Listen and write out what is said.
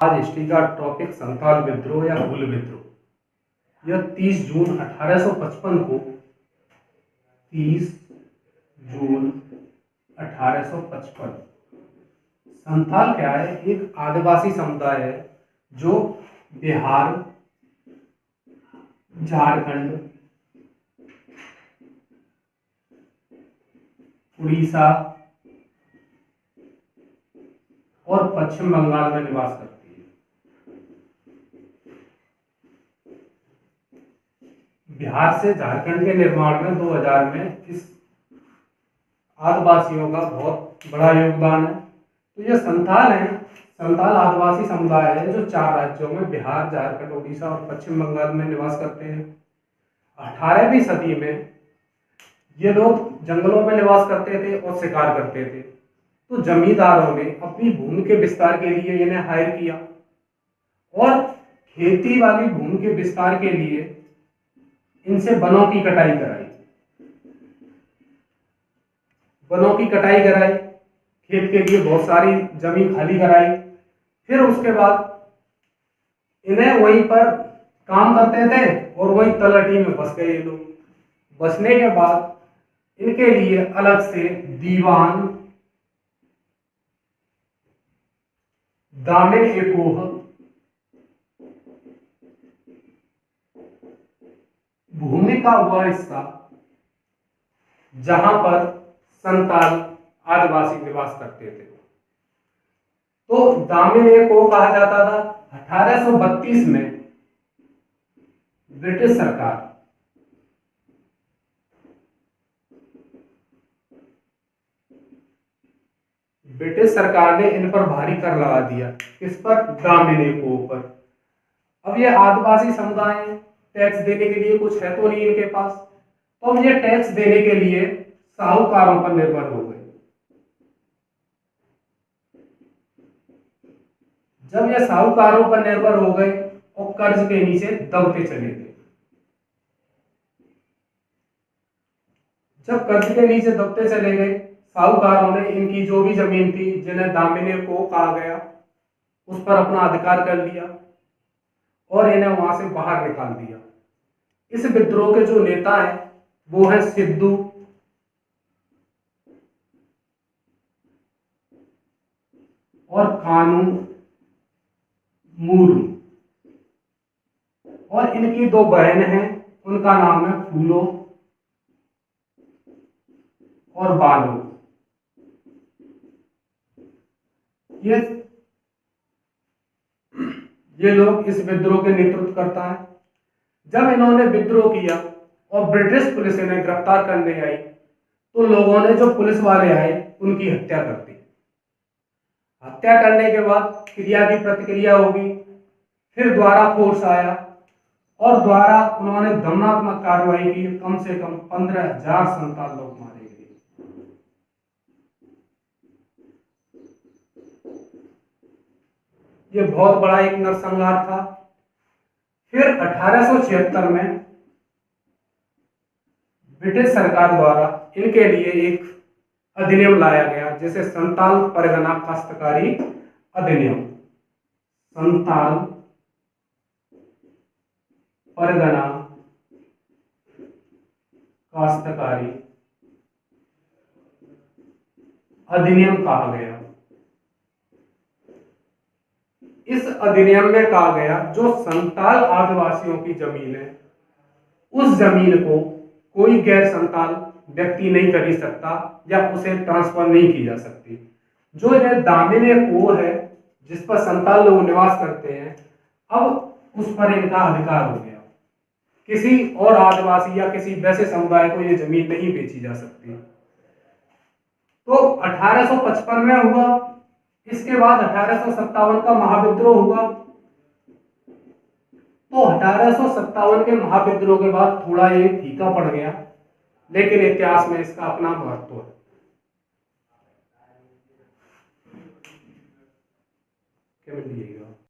आज हिस्ट्री का टॉपिक संथाल विद्रोह या हुल विद्रोह। यह 30 जून 1855 को 30 जून 1855। संथाल क्या है? एक आदिवासी समुदाय है जो बिहार, झारखंड, उड़ीसा और पश्चिम बंगाल में निवास करती है। बिहार से झारखंड के निर्माण में 2000 में इस आदिवासियों का बहुत बड़ा योगदान है। तो ये संथाल है, संथाल आदिवासी समुदाय है जो 4 राज्यों में बिहार, झारखंड, उड़ीसा और पश्चिम बंगाल में निवास करते हैं। 18वीं सदी में ये लोग जंगलों में निवास करते थे और शिकार करते थे। तो जमींदारों ने अपनी भूमि के विस्तार के लिए इन्हें हायर किया और खेती वाली भूमि के विस्तार के लिए इनसे वनों की कटाई कराई। वनों की कटाई कराई, खेत के लिए बहुत सारी जमीन खाली कराई। फिर उसके बाद इन्हें वहीं पर काम करते थे और वहीं तलहटी में बस गए ये लोग। बसने के बाद इनके लिए अलग से दीवान, दामिन एकोह, भूमि का वह हिस्सा जहां पर संथाल आदिवासी निवास करते थे, तो दामिन एकोह कहा जाता था। 1832 में ब्रिटिश सरकार ने इन पर भारी कर लगा दिया। किस पर? दामिन एकोह पर। अब ये आदिवासी समुदाय है, टैक्स देने के लिए कुछ है तो नहीं इनके पास, तो अब ये टैक्स देने के लिए साहूकारों पर निर्भर हो गए। जब ये साहूकारों पर निर्भर हो गए और कर्ज के नीचे दबते चले गए। जब कर्ज के नीचे दबते चले गए, साहूकारों ने इनकी जो भी जमीन थी, जिन्हें दामिन एकोह कहा गया, उस पर अपना अधिकार कर लिया और इन्हें वहां से बाहर निकाल दिया। इस विद्रोह के जो नेता हैं वो है सिद्धू और कानू मूरू, और इनकी 2 बहन हैं, उनका नाम है फूलो और बालो। ये लोग इस विद्रोह के नेतृत्व करता है। जब इन्होंने विद्रोह किया और ब्रिटिश पुलिस इन्हें गिरफ्तार करने आई, तो लोगों ने, जो पुलिस वाले आए, उनकी हत्या कर दी। हत्या करने के बाद क्रिया की प्रतिक्रिया होगी, फिर द्वारा फोर्स आया और द्वारा उन्होंने दमनात्मक कार्रवाई की। कम से कम 15,000 संथाल लोग मारे गए। ये बहुत बड़ा एक नरसंहार था। फिर 1876 में ब्रिटिश सरकार द्वारा इनके लिए एक अधिनियम लाया गया, जिसे संथाल परगना काश्तकारी अधिनियम, संथाल परगना काश्तकारी अधिनियम कहा गया। इस अधिनियम में कहा गया, जो संथाल आदिवासियों की जमीन है, उस जमीन को कोई गैर संथाल व्यक्ति नहीं खरीद सकता या उसे ट्रांसफर नहीं की जा सकती। जो यह दामिन एकोह है, जिस पर संथाल लोग निवास करते हैं, अब उस पर इनका अधिकार हो गया। किसी और आदिवासी या किसी वैसे समुदाय को यह जमीन नहीं बेची जा सकती। तो 1855 में हुआ। इसके बाद 1857 का महाविद्रोह हुआ। तो 1857 के महाविद्रोह के बाद थोड़ा ये फीका पड़ गया, लेकिन इतिहास में इसका अपना महत्व है। क्या